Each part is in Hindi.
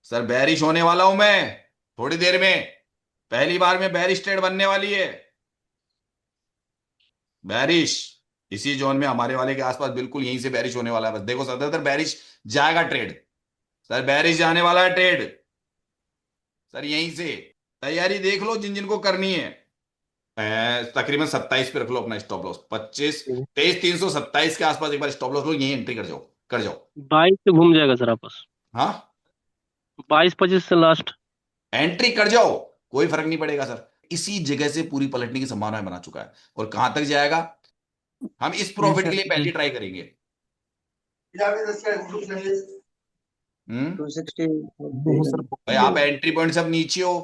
सर बेरिश होने वाला हूं मैं थोड़ी देर में। पहली बार में बेरिश ट्रेड बनने वाली है। बेरिश इसी जोन में हमारे वाले के आसपास बिल्कुल यहीं से बेरिश होने वाला है। बस देखो सर बेरिश जाएगा ट्रेड। सर बेरिश जाने वाला है ट्रेड। सर यहीं से तैयारी देख लो जिन जिन को करनी है। तकरीबन 27 पे रख लो अपना स्टॉप लॉस। 25 23 327 के आसपास एक बार स्टॉप लॉस लो, यहीं एंट्री कर जाओ। कर जाओ। 22 से घूम जाएगा सर आपस। हाँ 22-25 से लास्ट। एंट्री कर जाओ। कोई फर्क नहीं पड़ेगा सर। इसी जगह से पूरी पलटने की संभावना बना चुका है। और कहां तक जाएगा हम इस जी प्रॉफिट के सर लिए जी। पहले ट्राई करेंगे। हम्म 260 नहीं सर। भाई आप एंट्री पॉइंट से अब नीचे हो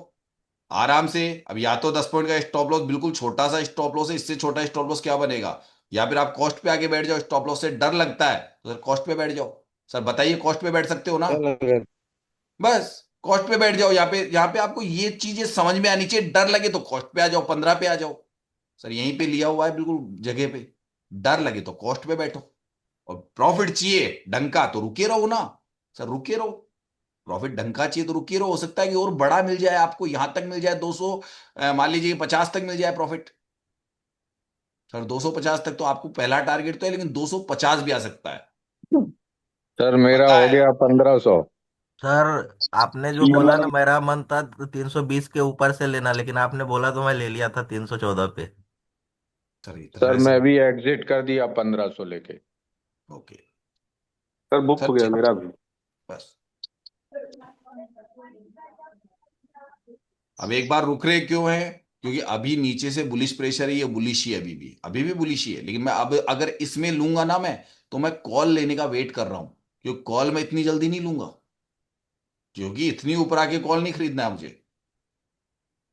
आराम से। अब या तो 10 पॉइंट का स्टॉप लॉस, बिल्कुल छोटा सा स्टॉप लॉस है, इससे छोटा स्टॉप लॉस क्या बनेगा। या फिर आप कॉस्ट पे आके बैठ जाओ। स्टॉप लॉस से डर लगता है तो सर कॉस्ट पे बैठ जाओ। सर बताइए कॉस्ट पे बैठ सकते हो ना। बस कॉस्ट पे बैठ जाओ। यहाँ पे आपको ये चीजें समझ में आनी चाहिए। डर लगे तो कॉस्ट पे आ जाओ, 15 पे आ जाओ। सर यहीं पे लिया हुआ है बिल्कुल जगह पे। डर लगे तो कॉस्ट पे बैठो। और प्रॉफिट चाहिए ढंग का तो रुके रहो ना। सर रुके रहो। प्रॉफिट ढंग का चाहिए तो रुके रहो। हो सकता है कि और बड़ा मिल जाए आपको, यहां तक मिल जाए 200, मान लीजिए 50 तक मिल जाए प्रॉफिट। सर 250 तक तो आपको पहला टारगेट तो है, लेकिन 250 भी आ सकता है। सर मेरा पता हो है। गया 1500। सर आपने जो बोला ना, मेरा मन था 320 के ऊपर से लेना, लेकिन आपने बोला तो मैं ले लिया था 314 पे। सर इतना सर ऐसे। मैं भी एग्जिट कर दिया 1500 लेके। ओके। सर बुक सर हो गया मेरा भी। बस अब एक बार रुक रहे क्यों है, क्योंकि अभी नीचे से बुलिश प्रेशर है। ये बुलिश ही है, अभी भी बुलिश ही है। लेकिन मैं अब अगर इसमें लूंगा ना मैं, तो मैं कॉल लेने का वेट कर रहा हूं। क्योंकि कॉल मैं इतनी जल्दी नहीं लूंगा। क्योंकि इतनी ऊपर आके कॉल नहीं खरीदना है मुझे।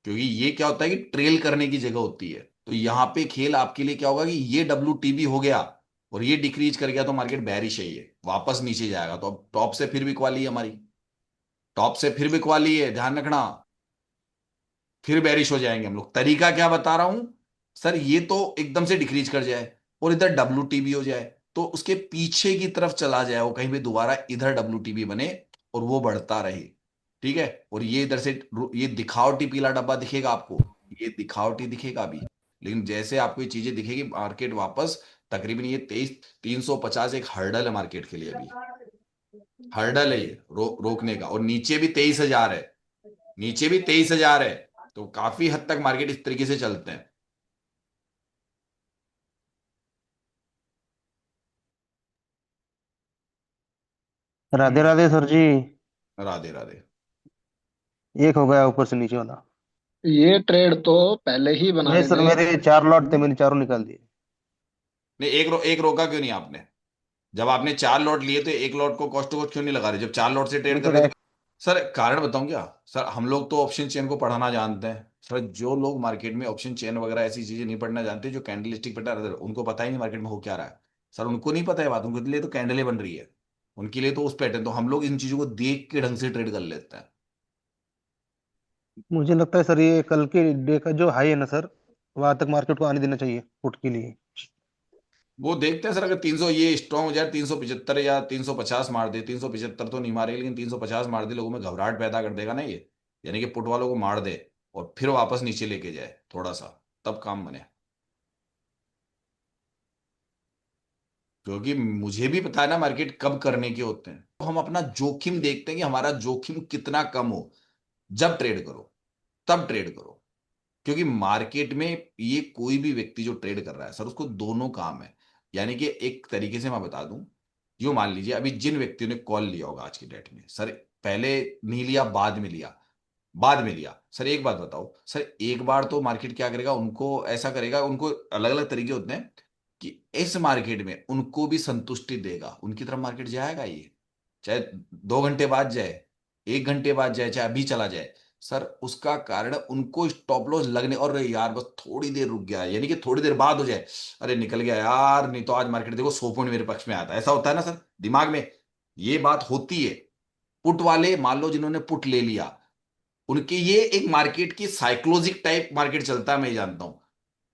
क्योंकि ये क्या होता है कि ट्रेल करने की जगह होती है। तो यहां पे खेल आपके लिए क्या होगा कि ये WTB हो गया और ये डिक्रीज कर गया तो मार्केट बेरिश है, ये वापस नीचे जाएगा। तो अब टॉप से फिर बिकवाली है हमारी। टॉप से फिर बिकवाली है, ध्यान रखना। फिर बेरिश हो जाएंगे हम लोग। तरीका क्या बता रहा हूं। सर ये तो एकदम से डिक्रीज कर जाए और इधर WTB हो जाए, तो उसके पीछे की तरफ चला जाए वो, कहीं भी दोबारा इधर WTB बने और वो बढ़ता रहे। ठीक है। और ये इधर से ये दिखावटी पीला डब्बा दिखेगा आपको। ये दिखावटी दिखेगा अभी। लेकिन जैसे आपको ये चीजें दिखेगी मार्केट वापस, तकरीबन ये 23 350 एक हर्डल है मार्केट के लिए अभी। हर्डल है ये रोकने का। और नीचे भी 23,000 है। नीचे भी 23,000 है। तो काफी हद तक मार्केट इस तरीके से चलते हैं। राधे राधे सर जी। राधे राधे। एक हो गया ऊपर से नीचे वाला। ये ट्रेड तो पहले ही बना नहीं रहे सर, थे। मेरे 4 लॉट थे, मैंने चारों निकाल दिए। नहीं एक रोका क्यों नहीं आपने। जब आपने 4 लॉट लिए तो एक लॉट को कॉस्ट टू कॉस्ट क्यों नहीं लगा रहे जब 4 लॉट से ट्रेड नहीं कर सर रहे तो। सर कारण बताऊं क्या। सर हम लोग तो ऑप्शन चेन को पढ़ाना जानते हैं। सर जो लोग मार्केट में ऑप्शन चेन वगैरह ऐसी चीजें नहीं पढ़ना जानते, जो कैंडलस्टिक पैटर्न, उनको पता ही नहीं मार्केट में हो क्या रहा है। सर उनको नहीं पता है बात। उनके लिए तो कैंडलें बन रही है। उनके लिए तो उस पैटर्न। तो हम लोग इन चीजों को देख के ढंग से ट्रेड कर लेते हैं। मुझे लगता है सर ये कल के डे का जो हाई है ना सर, वहां तक मार्केट को आने देना चाहिए पुट के लिए। वो देखते हैं सर, अगर 300 ये स्ट्रांग हो जाए, 375 या 350 मार दे। 375 तो नहीं मारे, लेकिन 350 मार दे, लोगों में घबराहट पैदा कर देगा ना ये। यानी कि पुट वालों को मार दे और फिर वापस नीचे लेके जाए थोड़ा सा, तब काम बने। क्योंकि मुझे भी पता है ना मार्केट कब करने के होते हैं। तो हम अपना जोखिम देखते हैं कि हमारा जोखिम कितना कम हो। जब ट्रेड करो तब ट्रेड करो। क्योंकि मार्केट में ये कोई भी व्यक्ति जो ट्रेड कर रहा है सर, उसको दोनों काम है। यानी कि एक तरीके से मैं बता दूं, जो मान लीजिए अभी जिन व्यक्तियों ने कॉल लिया होगा आज की डेट में, सर पहले नहीं लिया, बाद में लिया। बाद में लिया सर, एक बात बताओ सर, एक बार तो मार्केट क्या करेगा, उनको ऐसा करेगा, उनको अलग अलग तरीके होते हैं कि इस मार्केट में उनको भी संतुष्टि देगा, उनकी तरफ मार्केट जाएगा ये। चाहे 2 घंटे बाद जाए, 1 घंटे बाद जाए, चाहे अभी चला जाए। सर उसका कारण उनको स्टॉप लॉस लगने, और यार बस थोड़ी देर रुक गया, यानी कि थोड़ी देर बाद हो जाए। अरे निकल गया यार, नहीं तो आज मार्केट देखो 100 पॉइंट मेरे पक्ष में आता है। ऐसा होता है ना सर दिमाग में, ये बात होती है। पुट वाले मान लो जिन्होंने पुट ले लिया, उनके ये एक मार्केट की साइकोलॉजिक टाइप मार्केट चलता है, मैं ये जानता हूं।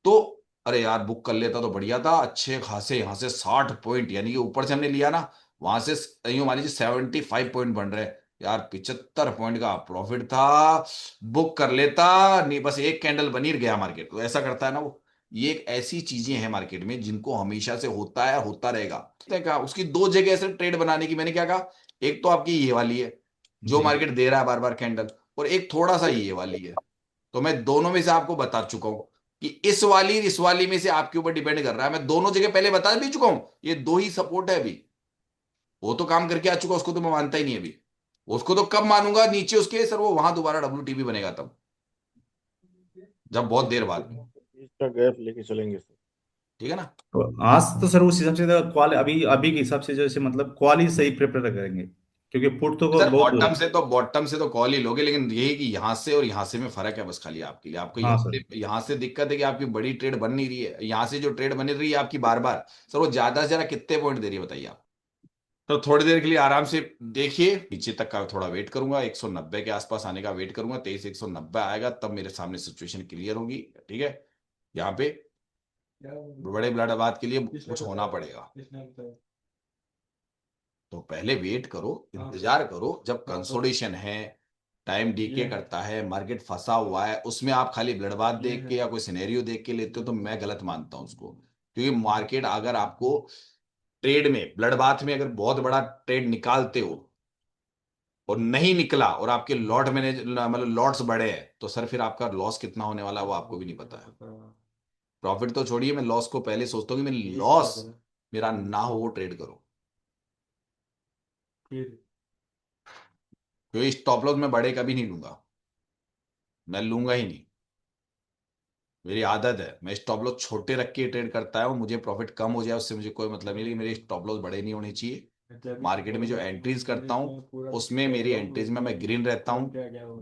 तो अरे यार बुक कर लेता तो बढ़िया था, अच्छे खासे यहां से 60 पॉइंट, यानी कि ऊपर से हमने लिया ना, वहां से यूं मान लीजिए 75 पॉइंट बन रहे हैं। यार 75 पॉइंट का प्रॉफिट था, बुक कर लेता, नहीं बस एक कैंडल बनी गया मार्केट, तो ऐसा करता है ना वो। ये एक ऐसी चीजें हैं मार्केट में जिनको हमेशा से होता है, होता रहेगा। उसने कहा उसकी दो जगह से ट्रेड बनाने की, मैंने क्या कहा, एक तो आपकी ये वाली है जो जी मार्केट दे रहा है बार बार कैंडल, और एक थोड़ा सा ये वाली है। तो मैं दोनों में से आपको बता चुका हूं कि इस वाली में से आपके ऊपर डिपेंड कर रहा है। मैं दोनों जगह पहले बता भी चुका हूं, ये दो ही सपोर्ट है अभी। वो तो काम करके आ चुका, उसको तो मैं मानता ही नहीं अभी। उसको तो कब मानूंगा नीचे उसके सर, वो वहां दोबारा WTB बनेगा तब, जब बहुत देर बाद में। इसका गैप लेके चलेंगे सर। ठीक है ना। तो आज तो सर उस हिसाब से क्वाल अभी अभी के हिसाब से जैसे मतलब क्वाल ही सही प्रेफर करेंगे, क्योंकि पुट तो सर बहुत दूर है। बॉटम से तो कॉल ही लोगे, लेकिन यही कि यहां से और यहां से में फर्क है बस, खाली आपके लिए। आपको हाँ सर। यहां से दिक्कत है कि आपकी बड़ी ट्रेड बन नहीं रही है, यहां से जो ट्रेड बन रही है आपकी बार बार, सर वो ज्यादा से ज्यादा कितने पॉइंट दे रही है बताइए आप। तो थोड़ी देर के लिए आराम से देखिए, नीचे तक का थोड़ा वेट करूंगा, 190 के आसपास आने का वेट करूंगा, 23 190 आएगा तब मेरे सामने सिचुएशन क्लियर होगी। ठीक है, यहाँ पे बड़े ब्लडबाद के लिए कुछ होना पड़ेगा। तो पहले वेट करो, इंतजार करो, जब कंसोलिडेशन है, टाइम डीके करता है, मार्केट फंसा हुआ है, उसमें आप खाली ब्लडबाद देख के या कोई सिनेरियो देख के लेते हो तो मैं गलत मानता हूं उसको। क्योंकि मार्केट अगर आपको ट्रेड में, ब्लडबाथ में अगर बहुत बड़ा ट्रेड निकालते हो और नहीं निकला और आपके लॉट मैनेज मतलब लॉट्स बड़े हैं, तो सर फिर आपका लॉस कितना होने वाला है वो आपको भी नहीं पता है। प्रॉफिट तो छोड़िए, मैं लॉस को पहले सोचता हूँ कि मैं लॉस मेरा ना हो वो ट्रेड करो। क्योंकि स्टॉप लॉस मैं बड़े कभी नहीं लूंगा, मैं लूंगा ही नहीं। मेरी आदत है, मैं स्टॉप लॉस छोटे रख के ट्रेड करता हूँ, मुझे प्रॉफिट कम हो जाए उससे मुझे कोई मतलब नहीं, लेकिन मेरे स्टॉप लॉस बड़े नहीं होने चाहिए। मार्केट में जो एंट्रीज करता हूँ उसमें मेरी एंट्रीज में मैं ग्रीन रहता हूँ,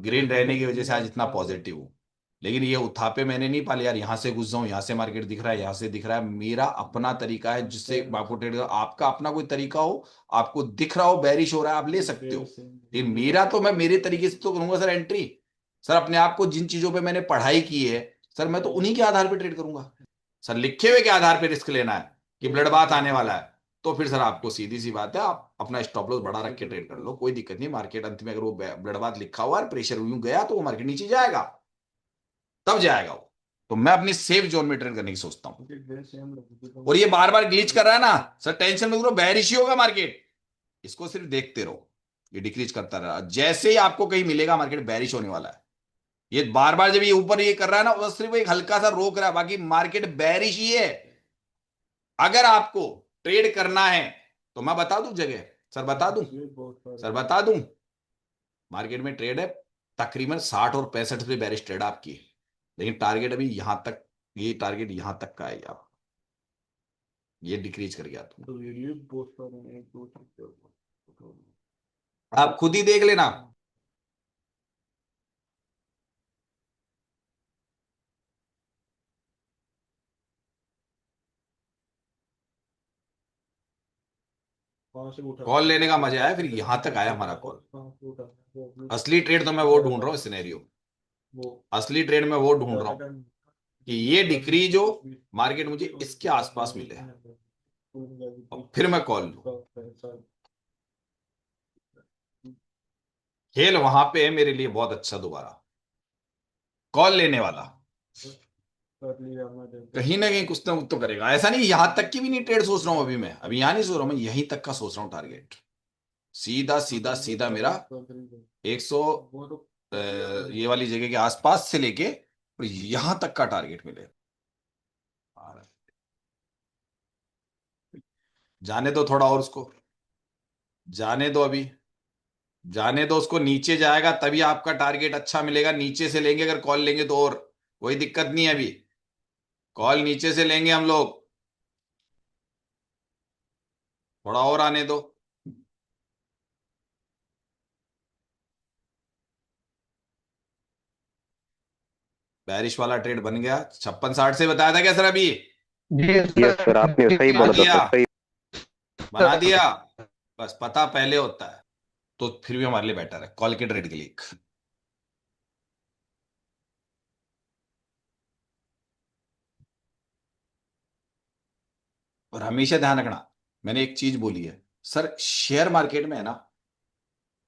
ग्रीन रहने की वजह से आज इतना पॉजिटिव हूँ। लेकिन ये उथापे मैंने नहीं पाले यार, यहाँ से घुस जाऊं, यहाँ से मार्केट दिख रहा है, यहाँ से दिख रहा है। मेरा अपना तरीका है जिससे आपको ट्रेड कर, आपका अपना कोई तरीका हो, आपको दिख रहा हो बैरिश हो रहा है, आप ले सकते हो। लेकिन मेरा तो, मैं मेरे तरीके से तो करूंगा सर एंट्री। सर अपने आप को जिन चीजों पे मैंने पढ़ाई की है सर, मैं तो उन्हीं के आधार पे ट्रेड करूंगा। सर लिखे हुए के आधार पे रिस्क लेना है कि ब्लड बाथ आने वाला है, तो फिर सर आपको सीधी सी बात है, आप अपना स्टॉप लॉस बड़ा रख के ट्रेड कर लो, कोई दिक्कत नहीं। मार्केट अंत में अगर वो ब्लड बाथ लिखा हुआ है, प्रेशर यूं गया, तो वो मार्केट नीचे जाएगा, तब जाएगा वो। तो मैं अपनी सेफ जोन में ट्रेड करने की सोचता हूं। और ये बार बार ग्लिच कर रहा है ना सर, टेंशन मत करो, बेयरिश ही होगा मार्केट, इसको सिर्फ देखते रहो। ये डिक्रीज करता रहा, जैसे ही आपको कहीं मिलेगा मार्केट बेयरिश होने वाला है। ये बार बार जब ये ऊपर ये कर रहा है ना, वो सिर्फ एक हल्का सा रोक रहा है, बाकी मार्केट बेयरिश ही है। अगर आपको ट्रेड करना है तो मैं बता दूं जगह, सर बता दूं, सर बता दूं। मार्केट में ट्रेड है तकरीबन 60 और 65 पे बेरिश ट्रेड आपकी, लेकिन टारगेट अभी यहां तक, ये टारगेट यहां तक का है आप, ये डिक्रीज कर गया तुम, आप खुद ही देख लेना। कॉल लेने का मजा आया, फिर यहां तक आया हमारा कॉल। असली ट्रेड तो मैं वो ढूंढ रहा हूँ सिनेरियो, असली ट्रेड में वो ढूंढ रहा हूँ कि ये डिक्रीज हो, मार्केट मुझे इसके आसपास मिले और फिर मैं कॉल लूं। खेल वहां पे है मेरे लिए बहुत अच्छा, दोबारा कॉल लेने वाला कहीं ना कहीं कुछ ना कुछ तो करेगा। ऐसा नहीं यहां तक की भी नहीं ट्रेड सोच रहा हूं अभी, मैं अभी यहां नहीं सोच रहा हूं, मैं यहीं तक का सोच रहा हूं टारगेट। सीधा सीधा सीधा मेरा 100 ये वाली जगह के आसपास से लेके और यहां तक का टारगेट मिले। जाने दो थोड़ा और उसको, जाने दो अभी, जाने दो उसको, नीचे जाएगा तभी आपका टारगेट अच्छा मिलेगा। नीचे से लेंगे अगर कॉल लेंगे तो, और कोई दिक्कत नहीं है, अभी कॉल नीचे से लेंगे हम लोग, थोड़ा और आने दो। बैरिश वाला ट्रेड बन गया 56 60 से, बताया था क्या सर अभी, जी यस सर, आपने सही बना बोला था दिया, सर, सही। बना दिया। बस पता पहले होता है तो फिर भी हमारे लिए बेटर है कॉल के ट्रेड के लिए। और हमेशा ध्यान रखना, मैंने एक चीज बोली है सर, शेयर मार्केट में है ना,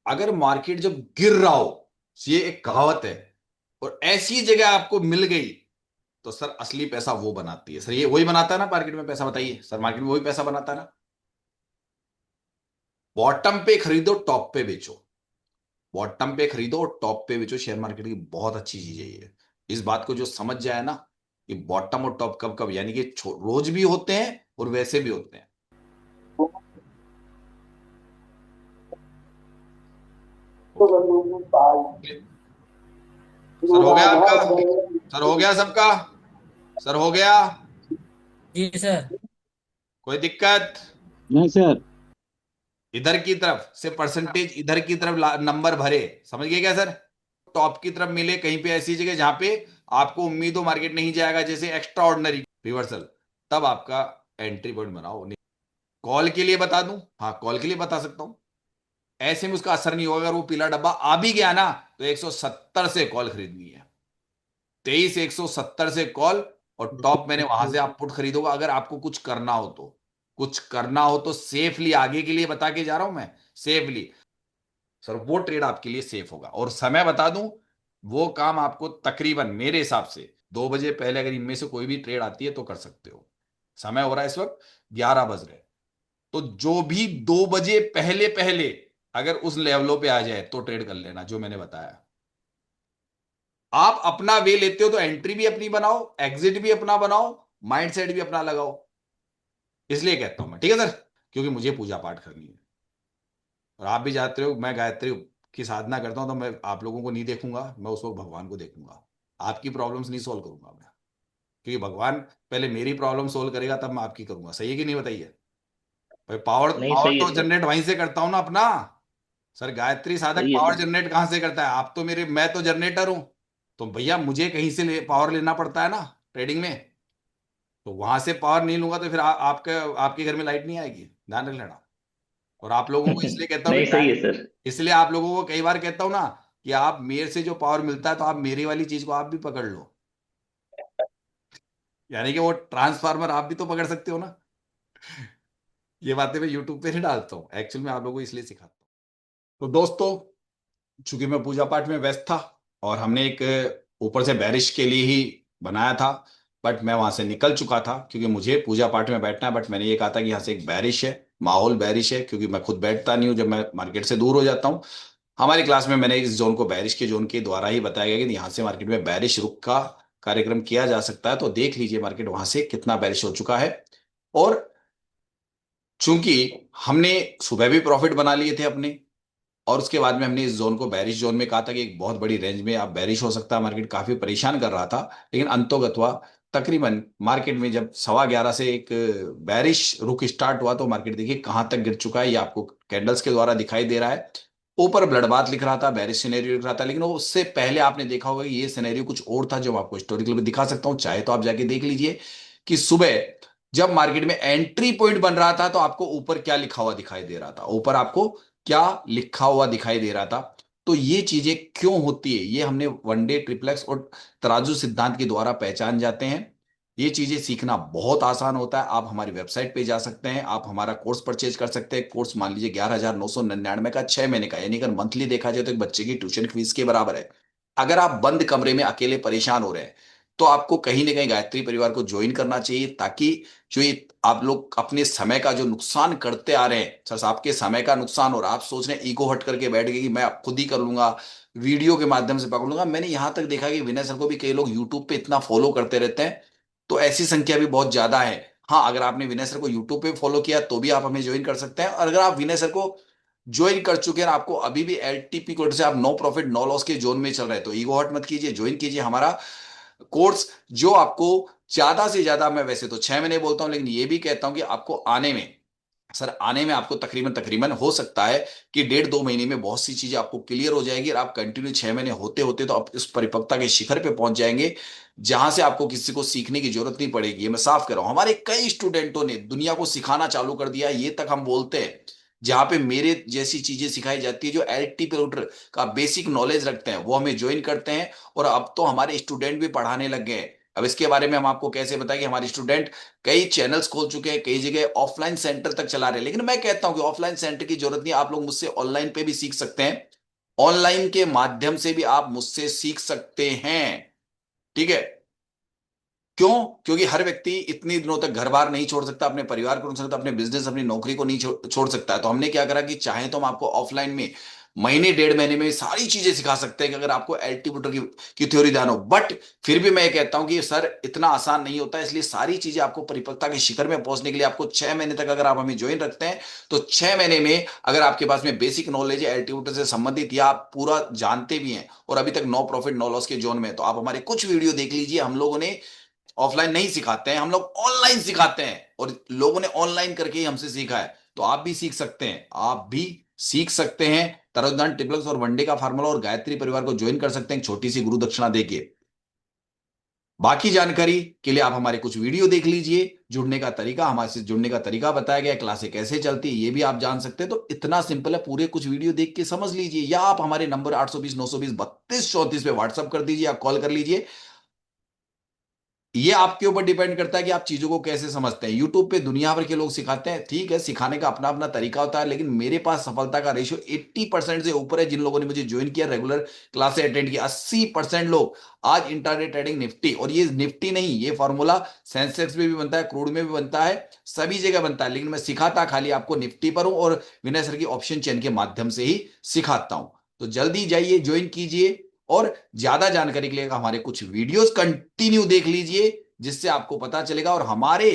अगर मार्केट जब गिर रहा हो, ये एक कहावत है, और ऐसी जगह आपको मिल गई, तो सर असली पैसा वो बनाती है। सर ये वही बनाता है ना मार्केट में पैसा, बताइए सर, मार्केट में वही पैसा बनाता है ना। बॉटम पे खरीदो, टॉप पे बेचो। बॉटम पे खरीदो और टॉप पे बेचो। शेयर मार्केट की बहुत अच्छी चीज है ये। इस बात को जो समझ जाए ना, कि बॉटम और टॉप कब कब, यानी कि रोज भी होते हैं और वैसे भी होते हैं। सर हो गया आपका? सर हो गया सबका? सर हो गया? जी सर। कोई दिक्कत? नहीं सर। इधर की तरफ से परसेंटेज, इधर की तरफ नंबर भरे, समझ गए क्या सर? टॉप की तरफ मिले कहीं पे ऐसी जगह जहां पे आपको उम्मीद हो मार्केट नहीं जाएगा, जैसे एक्स्ट्रा ऑर्डिनरी रिवर्सल, तब आपका एंट्री पॉइंट बनाओ। कॉल के लिए बता दूं? हाँ, कॉल के लिए बता सकता हूं। ऐसे में उसका असर नहीं होगा। अगर वो पीला डब्बा आ भी गया ना, तो 170 से कॉल खरीदनी है। 23 170 से कॉल, और टॉप मैंने वहां से आप पुट खरीदोगा। अगर आपको कुछ करना हो तो, कुछ करना हो तो सेफली, आगे के लिए बता के जा रहा हूं मैं, सेफली सर, वो ट्रेड आपके लिए सेफ होगा। और समय बता दूं, वो काम आपको तकरीबन मेरे हिसाब से 2 बजे पहले अगर इनमें से कोई भी ट्रेड आती है तो कर सकते हो। समय हो रहा है इस वक्त 11 बज रहे, तो जो भी 2 बजे पहले पहले अगर उस लेवलों पे आ जाए तो ट्रेड कर लेना, जो मैंने बताया। आप अपना वे लेते हो तो एंट्री भी अपनी बनाओ, एग्जिट भी अपना बनाओ, माइंड सेट भी अपना लगाओ। इसलिए कहता हूं मैं, ठीक है सर, क्योंकि मुझे पूजा पाठ करनी है और आप भी जानते हो मैं गायत्री की साधना करता हूं, तो मैं आप लोगों को नहीं देखूंगा, मैं उस वक्त भगवान को देखूंगा। आपकी प्रॉब्लम्स नहीं सोल्व करूंगा मैं, क्योंकि भगवान पहले मेरी प्रॉब्लम सोल्व करेगा, तब मैं आपकी करूंगा। सही है कि नहीं, बताइए भाई? पावर नहीं पावर सही है तो सर। जनरेट वहीं से करता हूं ना अपना। सर गायत्री साधक सही है पावर सर। जनरेट कहां से करता है? आप तो मेरे, मैं तो जनरेटर हूं। तो भैया मुझे कहीं से पावर लेना पड़ता है ना ट्रेडिंग में। तो वहां से पावर नहीं लूंगा तो फिर आपके आपके घर में लाइट नहीं आएगी, ध्यान रख लेना। और आप लोगों को इसलिए कहता हूँ नहीं कि सही है सर। इसलिए आप लोगों को कई बार कहता हूं ना, कि आप मेरे से जो पावर मिलता है तो आप मेरी वाली चीज को आप भी पकड़ लो। यानी कि वो ट्रांसफार्मर आप भी तो पकड़ सकते हो ना। ये बातें मैं यूट्यूब पे नहीं डालता हूँ, एक्चुअल में आप लोगों को इसलिए सिखाता हूँ। तो दोस्तों, चूंकि मैं पूजा पाठ में व्यस्त था, और हमने एक ऊपर से बैरिश के लिए ही बनाया था, बट मैं वहां से निकल चुका था क्योंकि मुझे पूजा पाठ में बैठना है। बट मैंने ये कहा था कि यहाँ से एक बैरिश है, माहौल बैरिश है, क्योंकि मैं खुद बैठता नहीं हूँ जब मैं मार्केट से दूर हो जाता हूँ। हमारी क्लास में मैंने इस जोन को बैरिश के जोन के द्वारा ही बताया गया कि यहाँ से मार्केट में बैरिश रुख का कार्यक्रम किया जा सकता है। तो देख लीजिए मार्केट वहां से कितना बैरिश हो चुका है। और चूंकि हमने सुबह भी प्रॉफिट बना लिए थे अपने, और उसके बाद में हमने इस जोन को बैरिश जोन में कहा था कि एक बहुत बड़ी रेंज में आप बैरिश हो सकता है। मार्केट काफी परेशान कर रहा था, लेकिन अंतोगत्वा तकरीबन मार्केट में जब 11:15 से एक बैरिश रुख स्टार्ट हुआ, तो मार्केट देखिए कहां तक गिर चुका है। ये आपको कैंडल्स के द्वारा दिखाई दे रहा है। ऊपर ब्लड बाथ लिख रहा था, बैरिश सिनेरियो लिख रहा था, लेकिन वो उससे पहले आपने देखा होगा कि ये सिनेरियो कुछ और था, जो मैं आपको हिस्टोरिकल में दिखा सकता हूं, चाहे तो आप जाके देख लीजिए कि सुबह जब मार्केट में एंट्री पॉइंट बन रहा था तो आपको ऊपर क्या लिखा हुआ दिखाई दे रहा था, ऊपर आपको क्या लिखा हुआ दिखाई दे रहा था। तो ये चीजें क्यों होती है, ये हमने वन डे ट्रिप्लेक्स और तराजू सिद्धांत के द्वारा पहचान जाते हैं। ये चीजें सीखना बहुत आसान होता है। आप हमारी वेबसाइट पे जा सकते हैं, आप हमारा कोर्स परचेज कर सकते हैं। कोर्स मान लीजिए 11,999 का 6 महीने का, यानी अगर मंथली देखा जाए तो एक बच्चे की ट्यूशन फीस के बराबर है। अगर आप बंद कमरे में अकेले परेशान हो रहे हैं, तो आपको कहीं ना कहीं गायत्री परिवार को ज्वाइन करना चाहिए, ताकि जो ये आप लोग अपने समय का जो नुकसान करते आ रहे हैं, सर आपके समय का नुकसान, और आप सोच रहे हैं ईगो हट करके बैठ गए कि मैं अब खुद ही कर लूंगा, वीडियो के माध्यम से पकड़ लूंगा। मैंने यहां तक देखा कि विनय सर को भी कई लोग यूट्यूब पे इतना फॉलो करते रहते हैं, तो ऐसी संख्या भी बहुत ज्यादा है। हाँ, अगर आपने विनय सर को यूट्यूब पे फॉलो किया तो भी आप हमें ज्वाइन कर सकते हैं। और अगर आप विनय सर को ज्वाइन कर चुके हैं, आपको अभी भी एलटीपी कोड से आप नो प्रॉफिट नो लॉस के जोन में चल रहे हैं, तो ईगो हट मत कीजिए, ज्वाइन कीजिए हमारा कोर्स, जो आपको ज्यादा से ज्यादा, मैं वैसे तो 6 महीने बोलता हूं, लेकिन ये भी कहता हूं कि आपको आने में, सर आने में आपको तकरीबन तकरीबन हो सकता है कि 1.5-2 महीने में बहुत सी चीजें आपको क्लियर हो जाएगी, और आप कंटिन्यू 6 महीने होते होते तो आप इस परिपक्वता के शिखर पे पहुंच जाएंगे, जहां से आपको किसी को सीखने की जरूरत नहीं पड़ेगी। ये मैं साफ कर रहा हूं, हमारे कई स्टूडेंटों ने दुनिया को सिखाना चालू कर दिया, ये तक हम बोलते हैं जहां पे मेरे जैसी चीजें सिखाई जाती है, जो एलटी पे का बेसिक नॉलेज रखते हैं वो हमें ज्वाइन करते हैं। और अब तो हमारे स्टूडेंट भी पढ़ाने लग गए हैं अब इसके बारे में हम आपको कैसे बताएं कि हमारे स्टूडेंट कई चैनल्स खोल चुके हैं, कई जगह ऑफलाइन सेंटर तक चला रहे हैं, लेकिन मैं कहता हूं कि ऑफलाइन सेंटर की जरूरत नहीं, आप लोग मुझसे ऑनलाइन पे भी सीख सकते हैं, ऑनलाइन के माध्यम से भी आप मुझसे सीख सकते हैं। ठीक है, क्यों? क्योंकि हर व्यक्ति इतनी दिनों तक घर बार नहीं छोड़ सकता, अपने परिवार को नहीं छोड़ सकता, अपने बिजनेस अपनी नौकरी को नहीं छोड़ सकता है। तो हमने क्या करा कि चाहे तो हम आपको ऑफलाइन में महीने 1.5 महीने में सारी चीजें सिखा सकते हैं कि अगर आपको एल्टीट्यूड की थ्योरी ध्यान हो। बट फिर भी मैं कहता हूं कि सर इतना आसान नहीं होता, इसलिए सारी चीजें आपको परिपक्वता के शिखर में पहुंचने के लिए आपको 6 महीने तक अगर आप हमें ज्वाइन रखते हैं तो 6 महीने में अगर आपके पास में बेसिक नॉलेज है एल्टीट्यूड से संबंधित या आप पूरा जानते भी हैं और अभी तक नो प्रॉफिट नो लॉस के जोन में, तो आप हमारे कुछ वीडियो देख लीजिए। हम लोगों ने ऑफलाइन नहीं सिखाते हैं, हम लोग ऑनलाइन सिखाते हैं और लोगों ने ऑनलाइन करके ही हमसे सीखा है। तो आप भी सीख सकते हैं, आप भी सीख सकते हैं। तरोदान टिप्लक्स और वनडे का फार्मूला और गायत्री परिवार को ज्वाइन कर सकते हैं छोटी सी गुरु दक्षिणा देके। बाकी जानकारी के लिए आप हमारे कुछ वीडियो देख लीजिए, जुड़ने का तरीका, हमारे से जुड़ने का तरीका बताया गया, क्लासें कैसे चलती है ये भी आप जान सकते हैं। तो इतना सिंपल है, पूरे कुछ वीडियो देख के समझ लीजिए, या आप हमारे नंबर 820 920 32 34 पे व्हाट्सअप कर दीजिए, आप कॉल कर लीजिए। ये आपके ऊपर डिपेंड करता है कि आप चीजों को कैसे समझते हैं। यूट्यूब पे दुनिया भर के लोग सिखाते हैं, ठीक है, सिखाने का अपना अपना तरीका होता है, लेकिन मेरे पास सफलता का रेशियो 80% से ऊपर है। जिन लोगों ने मुझे ज्वाइन किया, रेगुलर क्लासें अटेंड की, 80% लोग आज इंट्राडे ट्रेडिंग निफ्टी, और ये निफ्टी नहीं, ये फॉर्मूला सेंसेक्स में भी बनता है, क्रूड में भी बनता है, सभी जगह बनता है, लेकिन मैं सिखाता खाली आपको निफ्टी पर हूं और विनय सर की ऑप्शन चेन के माध्यम से ही सिखाता हूं। तो जल्दी जाइए, ज्वाइन कीजिए और ज्यादा जानकारी के लिए हमारे कुछ वीडियोस कंटिन्यू देख लीजिए, जिससे आपको पता चलेगा। और हमारे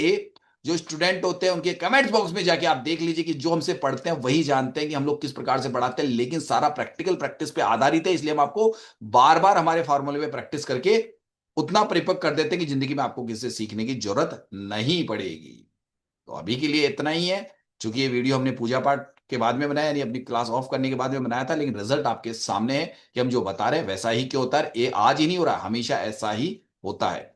जो स्टूडेंट होते हैं उनके कमेंट बॉक्स में जाके आप देख लीजिए कि जो हमसे पढ़ते हैं वही जानते हैं कि हम लोग किस प्रकार से पढ़ाते हैं, लेकिन सारा प्रैक्टिकल प्रैक्टिस पे आधारित है, इसलिए हम आपको बार बार हमारे फॉर्मूले में प्रैक्टिस करके उतना परिपक्व कर देते हैं कि जिंदगी में आपको किससे सीखने की जरूरत नहीं पड़ेगी। तो अभी के लिए इतना ही है, क्योंकि ये वीडियो हमने पूजा पाठ के बाद में बनाया, यानी अपनी क्लास ऑफ करने के बाद में बनाया था, लेकिन रिजल्ट आपके सामने है कि हम जो बता रहे हैं वैसा ही क्यों होता है। ये आज ही नहीं हो रहा, हमेशा ऐसा ही होता है।